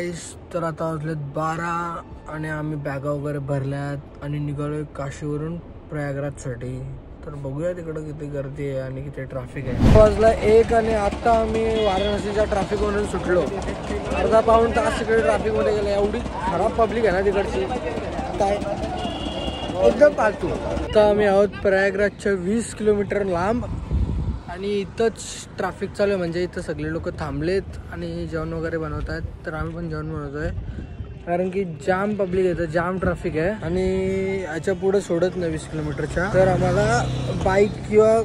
गाईस, तर आता वाजलेत 12 आणि आम्ही बॅगा वगैरे भरल्यात आणि निघालोय काशीवरून प्रयागराजसाठी. तर बघूया तिकडं किती गर्दी आहे आणि किती ट्रॅफिक आहे. वाजला 1 आणि आता आम्ही वाराणसीच्या ट्रॅफिकमधून सुटलो. अर्धा पाऊण तास तिकडे ट्रॅफिकमध्ये गेला. एवढी खराब पब्लिक आहे ना तिकडची, काय एकदम फालतू. आता आम्ही आहोत प्रयागराजच्या 20 किलोमीटर लांब आणि इथंच ट्रॅफिक चालू आहे. म्हणजे इथं सगळे लोक थांबलेत आणि जेवण वगैरे बनवत आहेत. तर आम्ही पण जेवण बनवतोय कारण की जाम पब्लिक आहे, जाम ट्रॅफिक आहे आणि याच्या पुढे सोडत नाही 20 किलोमीटरच्या. तर आम्हाला बाईक किंवा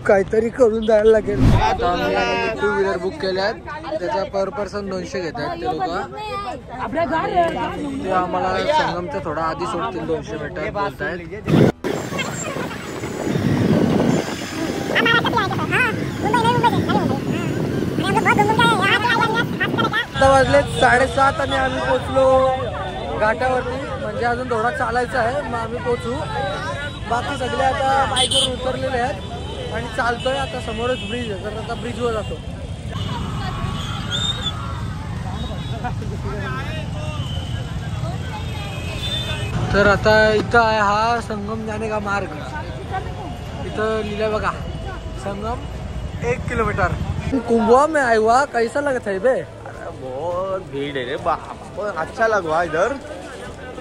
काहीतरी करून जायला लागेल. आता आम्ही 2 व्हीलर बुक केल्यात, त्याचा पर पर्सन 200 घेतात ते लोक. ते आम्हाला संगमच्या थोडा आधी सोडतील 200 मीटर बोलतायत. आता वाजले 7:30 आणि आम्ही पोचलो घाटावरती. म्हणजे अजून थोडा चालायचा आहे, मग आम्ही पोचू. बाकी सगळे आता बाईकवरून उतरलेले आहेत आणि चालतोय. आता समोरच ब्रिज आहे, तर आता ब्रिजवर जातो. तर आता इथं आहे हा संगम जाने का मार्ग. इथं लिहिलंय बघा, संगम 1 किलोमीटर. कुंभवा में आया हुआ, कैसा लगता है बे? बहुत भीड़ है रे बाप, अच्छा लगा इधर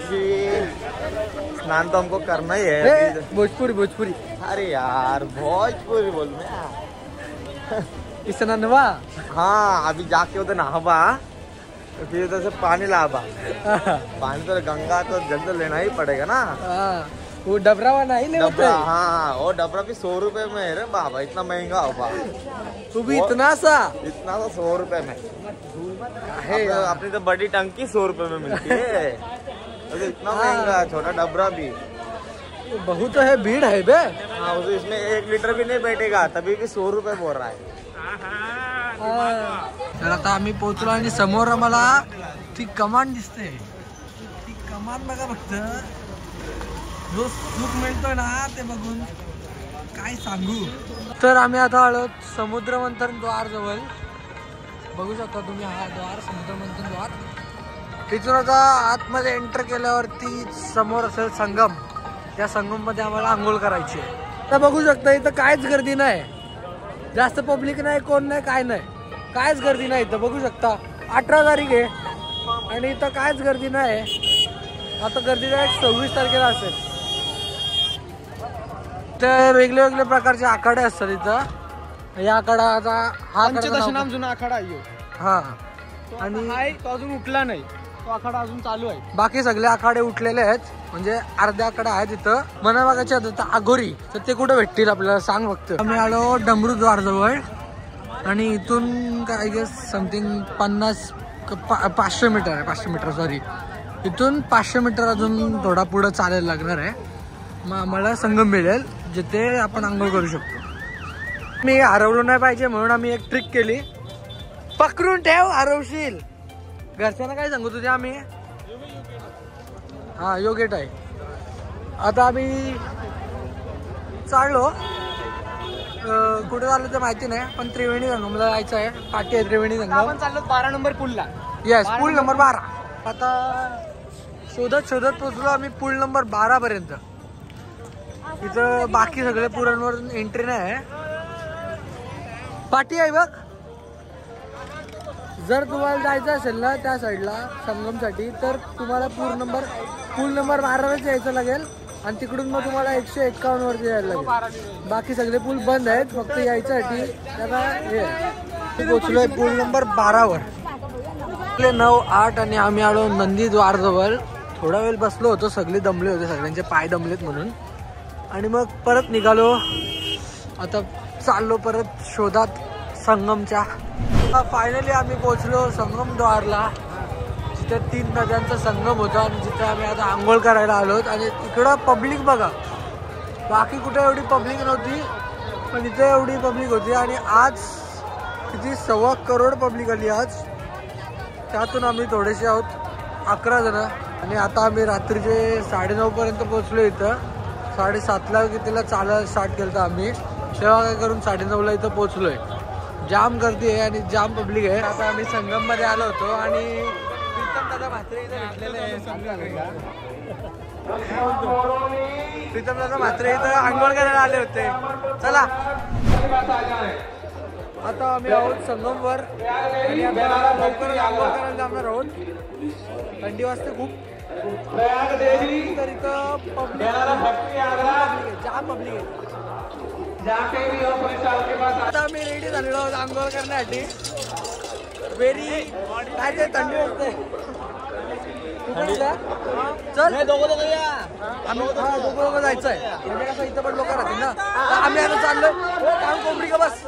कि स्नान तो हमको करना ही है. भोजपुरी भोजपुरी. अरे यार भोजपुरी बोल में स्नान हुआ. हाँ अभी जाके उधर नहाबा, तो फिर उधर से पानी लाबा. पानी तो गंगा तो जल्द लेना ही पड़ेगा ना. वो डबरा वाला नहीं ले. हाँ वो डबरा भी 100 रुपए में है रे बाबा. इतना महंगा होगा तू भी इतना सा 100 रुपए में है. अपनी तो बड़ी टंकी 100 रुपए में मिलती है. तो इतना महंगा छोटा डबरा भी बहुत है. भीड़ है बे. हाँ इसमें 1 लीटर भी नहीं बैठेगा, तभी भी 100 रुपए बोल रहा है. तर आता आम्ही पोहोचलो आणि समोर आम्हाला ती कमान दिसते. ती कमान बघा फक्त. जो सुख मिळतोय ना ते बघून काय सांगू. तर आम्ही आता आलो समुद्र मंथन द्वार जवळ. बघू शकता तुम्ही हा द्वार, समुद्र मंथन द्वार. तिथून आता आतमध्ये एंटर केल्यावरती समोर असेल संगम. त्या संगम मध्ये आम्हाला आंघोळ करायची आहे. तर बघू शकता इथं काहीच गर्दी नाही, जास्त पब्लिक नाही, कोण नाही, काय नाही, काहीच गर्दी नाही. इथं बघू शकता 18 तारीख आहे आणि इथं काहीच गर्दी नाही. आता गर्दी डायरेक्ट 26 तारखेला असेल. तर वेगळे वेगळे प्रकारचे आखाडे असतात इथं. या आखाडाचा हा पंचदशनाम जुना आखाडा आहे. हा आणि तो अजून उठला नाही, तो आखाडा अजून चालू आहे. बाकी सगळे आखाडे उठलेले आहेत, म्हणजे अर्धे आखाडे आहेत इथं. मना बघायचे आता आघोरी, तर ते कुठे भेटतील आपल्याला सांग फक्त. आम्ही आलो डमरू द्वार जवळ आणि इथून काय गेस समथिंग 500 मीटर आहे. 500 मीटर सॉरी, इथून 500 मीटर अजून थोडा पुढं चालायला लागणार आहे. मग आम्हाला संगम मिळेल जिथे आपण आंघोळ करू शकतो. मी हरवलो नाही पाहिजे म्हणून आम्ही एक ट्रिक केली. पकडून ठेव, हरवशील. घरच्यांना काय सांगू तुझे आम्ही. हा योगेट आहे. आता आम्ही चाललो, कुठे चाललो ते माहिती नाही, पण त्रिवेणी संगमला जायचं आहे. पाठी आहे त्रिवेणी संगम. आपण चाललो 12 नंबर पूलला. येस, पूल नंबर 12. आता शोधत शोधत पोहोचलो आम्ही पूल नंबर 12 पर्यंत. इथं बाकी सगळे पुलांवर एंट्री नाही आहे. पाठी आहे बघ. जर तुम्हाला जायचं असेल ना त्या साईडला संगमसाठी, तर तुम्हाला पूल नंबर 12 यायचं लागेल आणि तिकडून मग तुम्हाला 151 वरती यायला लागेल. बाकी सगळे पूल बंद आहेत, फक्त यायच्यासाठी त्याला हे पोचलोय पूल नंबर 12 वर. 9, 8 आणि आम्ही आलो नंदी द्वार जवळ. थोडा वेळ बसलो होतो, सगळे दमले होते, सगळ्यांचे पाय दमलेत म्हणून. आणि मग परत निघालो. आता चाललो परत शोधात संगमच्या. फायनली आम्ही पोहोचलो संगम द्वारला, जिथे 3 नद्यांचा संगम होता आणि जिथे आम्ही आता आंघोळ करायला आलोत. आणि इकडं पब्लिक बघा, बाकी कुठे एवढी पब्लिक नव्हती, पण इथे एवढी पब्लिक होती. आणि आज किती 1.25 करोड पब्लिक आली आज. त्यातून आम्ही थोडेसे आहोत 11 जण. आणि आता आम्ही रात्रीचे 9:30 पर्यंत पोहोचलो इथं. 7:30ला कितीला चालायला स्टार्ट केलं आम्ही, तेव्हा काय करून 9:30ला इथं पोहोचलोय. जाम गर्दी आहे आणि जाम पब्लिक आहे. आता आम्ही संगम मध्ये आलो होतो आणि प्रीतम दादा म्हात्रे इथं भेटलेले आहे. प्रीतम दादा म्हात्रे इथं आंघोळ करायला आले होते. चला आता आम्ही आहोत संगमवर आणि आता लवकर आंघोळ करायला जाणार आहोत. थंडी वाजते खूप. तर इथं पब्लिक जाम पब्लिक आहे. आता आम्ही रेडी झालेलो आहोत आंघोळ करण्यासाठी. व्हेरी काय ते थंडी वाजते. चल आम्ही दोघं जायचंय. म्हणजे कसं इथं पण लोक राहतील ना. आम्ही आता चाललोय काम कोंबडी का बस.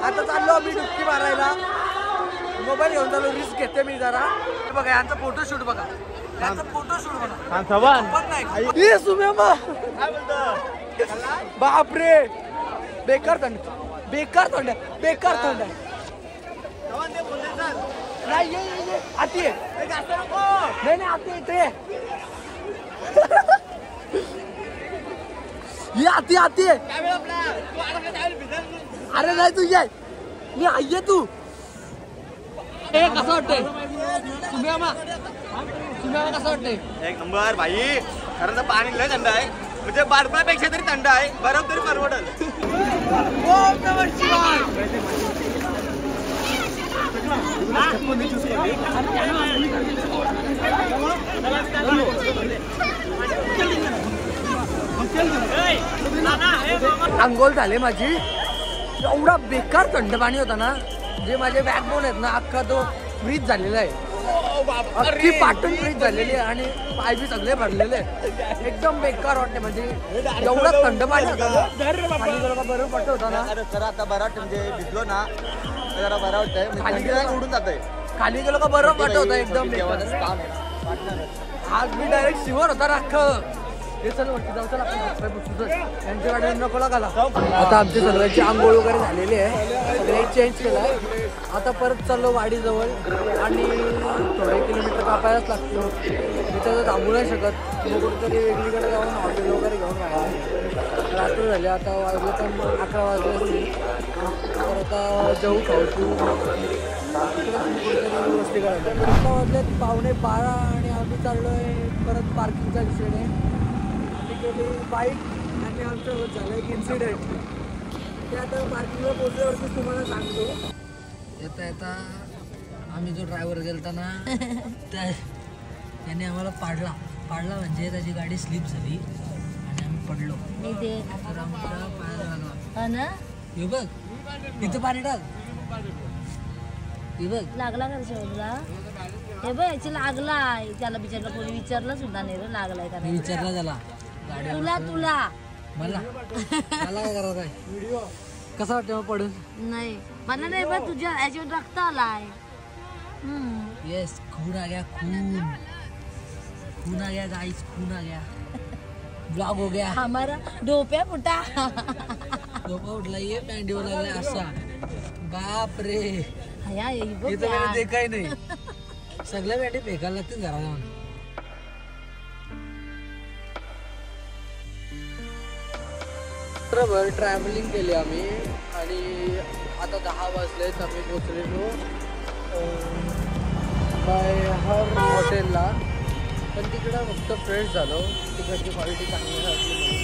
आता चाललो आम्ही डुबकी मारायला. मोबाईल घेऊन चाललो. रिस्क घेते मी जरा. बघा यांचा फोटोशूट बघा. यांचा फोटोशूट बघा. बापरे बेकार थंड बेकार थंड बेकार थंड नाही. ये आती आहे. नाही आती येते. ये आती आती आहे. अरे नाही तू ये ये तू. कसं वाटतंय तुम्ही कसं वाटतंय. एक नंबर भाई. कारण तर पाणी लय थंड आहे. म्हणजे बर्फापेक्षा तरी थंड आहे. बर्फ तरी परवडल. ओम नमः शिवाय. अंघोळ झाले माझी. एवढा बेकार थंड पाणी होता ना. जे माझे बॅकबोन आहेत ना अख्खा तो फ्रीज झालेला आहे. अख्खी पाटण फ्रीज झालेली आहे आणि पाय बी सगळे भरलेले. एकदम बेकार वाटते. म्हणजे एवढा थंड पाणी होता ना. खाली जरा बरं पडत होता ना. जरा आता बरं वाटतं. म्हणजे भिजलो ना जरा बरं वाटतंय. खाली उडून जातंय. खाली गेलो का बरं वाटत होता एकदम. आज मी डायरेक्ट शिवर होता राख. हे चल वरती जाऊ. चल आपण त्यांच्या गाडीवर नको लागायला. आता आमची सगळ्यांची आंघोळ वगैरे झालेली आहे. सगळे चेंज केलाय. आता परत चाललो वाडीजवळ आणि थोडे किलोमीटर कापायलाच लागतो. तिथं थांबू नाही शकत. कुठेतरी वेगळीकडे जाऊन हॉटेल वगैरे घेऊन राहिला. रात्र झाले आता. वाजले पण 11 वाजले असतील. तर आता जाऊ खाऊ वस्ती करायला. आता वाजलेत 11:15 आणि आम्ही चाललोय परत पार्किंगच्या दिशेने. बाईक आणि आमच्यासोबत झालं एक इन्सिडेंट. ते आता पार्किंगला पोहोचल्यावरती तुम्हाला सांगतो. येता आम्ही जो ड्रायव्हर गेलता ना त्याने आम्हाला पाडला म्हणजे त्याची गाडी स्लिप झाली आणि आम्ही पडलो. तर आमच्या पायाला लागला. हे बघ इथं पाणी टाक. हे बघ लागला का शोधला. हे बघ याची लागलाय. त्याला बिचारला कोणी विचारलं सुद्धा नाही रे लागलाय का. विचारला त्याला तुला मला काय करायचं आहे. व्हिडिओ कसा वाटतं मग पडून. नाही मला नाही बघ तुझ्या याच्यावर रक्त आलाय. येस खून आ गया. खून आ गया गाइस. खून आ गया. ब्लॉग हो गया हमारा. डोप्या फुटा. डोपा उठला. ये पॅन्टीवर लागला असा. बाप रे इथं ते काही नाही. सगळ्या पॅन्टी फेकायला लागतील घरा जाऊन. बरोबर ट्रॅव्हलिंग केली आम्ही आणि आता 10 वाजलेत. आम्ही पोचलेलो बाय हर हॉटेलला. पण तिकडं फक्त फ्रेश झालो. तिकडची क्वालिटी चांगली असली म्हणून.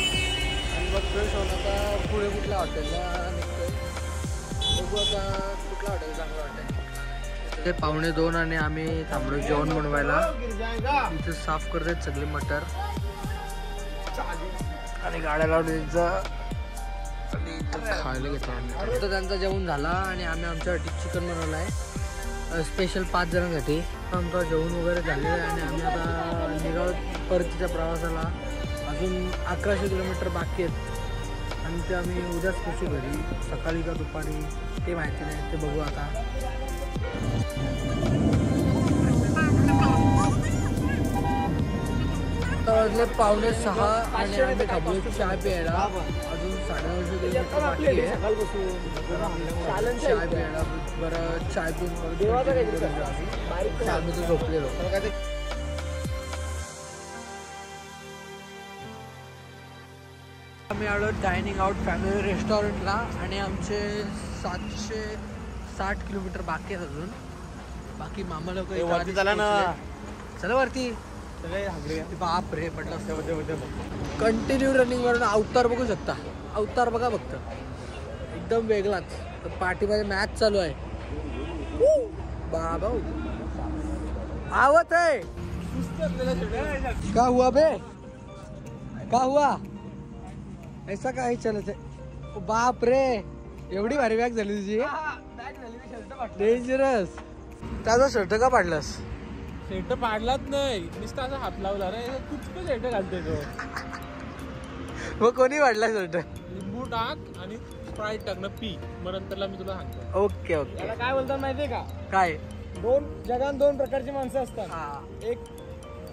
आणि मग फ्रेश होऊन आता पुढे कुठल्या हॉटेलला निघतोय. बघू आता कुठलं हॉटेल चांगलं वाटेल. ते 1:45 आणि आम्ही थांबलो जेवण बनवायला. इथं साफ करतात सगळे मटर आणि गाड्या लावून आणि खायला घेतो आम्ही. आता त्यांचं जेवण झाला आणि आम्ही आमच्यासाठी चिकन बनवलं आहे स्पेशल 5 जणांसाठी. आमचं जेवण वगैरे झालेलं आहे आणि आम्ही आता निघालो परतीच्या प्रवासाला. अजून 1100 किलोमीटर बाकी आहेत आणि ते आम्ही उद्याच पोचू घरी. सकाळी का दुपारी ते माहिती नाही. ते बघू आता. वाजले 5:45 आणि आम्ही थांबलो चहा प्यायला. अजून 950 किलोमीटर बाकी आहे. चहा प्यायला बरं चाय पिऊन आम्ही तो झोपलेलो. आम्ही आलो डायनिंग आउट फॅमिली रेस्टॉरंटला आणि आमचे 760 किलोमीटर बाकी आहेत अजून. बाकी मामा लोक वरती चला ना. चला वरती. बाप रे पडला. कंटिन्यू रनिंग वरून अवतार बघू शकता. अवतार बघा फक्त एकदम वेगळाच. पाठीमध्ये मॅच चालू आहे. बाबा आवत है. क्या हुआ बे, क्या हुआ, ऐसा काय चलत आहे. बाप रे एवढी भारी बॅग झाली तुझी. डेंजरस. त्याचा शर्ट का पाडलास. शर्ट पाडलाच नाही, नुसता असा हात लावला रे. कुठं शर्ट घालते तो. मग कोणी पाडला शर्ट. लिंबू टाक आणि स्प्राईट टाक ना पी, मग नंतरला मी तुला सांगतो. Okay okay. त्याला काय बोलतात माहितीये का. काय जगात दोन प्रकारची माणसं असतात. एक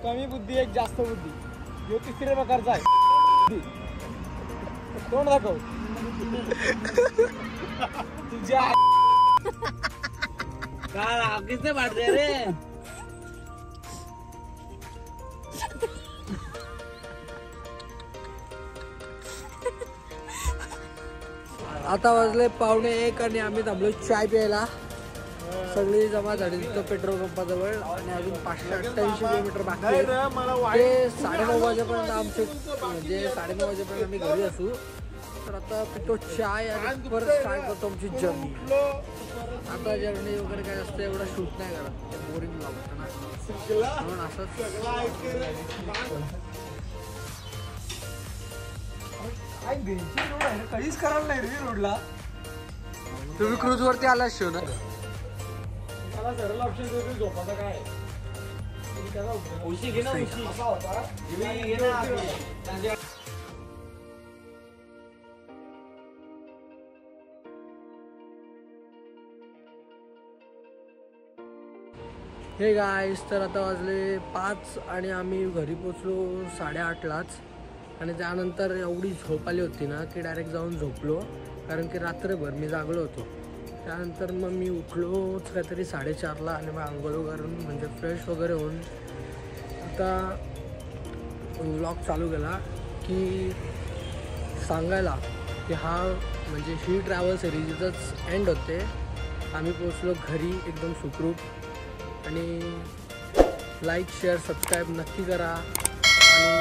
कमी बुद्धी, एक जास्त बुद्धी. ह्यो तिसऱ्या प्रकारचा आहे. तोंड दाखव तुझ्या. किसने पाडते रे. आता वाजले 12:45 आणि आम्ही थांबलो चाय प्यायला. सगळी जमा झाली तिथं पेट्रोल पंपाजवळ. आणि अजून 588 किलोमीटर बाकी आहे. ते 9:30 वाजेपर्यंत आमचे म्हणजे 9:30 वाजेपर्यंत आम्ही घरी असू. तर आता पितो चाय आणि परत स्टार्ट करतो आमची जर्नी. आता जर्नी वगैरे काय असतं एवढं शूट नाही करत, बोरिंग लागतं ना म्हणून असंच. काहीच करायला नाही रे रोडला. तुम्ही क्रूज वरती आला शिव ना. मला सरळ ऑप्शन देतो झोपाचा काय. उशी घे ना, उशी असा होता. हे गाईस, तर आता वाजले 5 आणि आम्ही घरी पोचलो 8:30लाच. आणि त्यानंतर एवढी झोप आली होती ना की डायरेक्ट जाऊन झोपलो, कारण की रात्रभर मी जागलो होतो. त्यानंतर मग मी उठलोच काहीतरी 4:30ला आणि मग आंघोळ करून म्हणजे फ्रेश वगैरे होऊन आता व्लॉग चालू केला की सांगायला की हा म्हणजे ही ट्रॅव्हल सिरीज इथंच एंड होते. आम्ही पोचलो घरी एकदम सुखरूप. आणि लाईक शेअर सबस्क्राईब नक्की करा आणि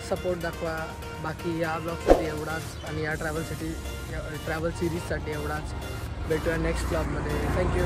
सपोर्ट दाखवा. बाकी या ब्लॉगसाठी एवढाच आणि या ट्रॅव्हल सिरीजसाठी एवढाच. भेटूया नेक्स्ट ब्लॉगमध्ये. थँक्यू.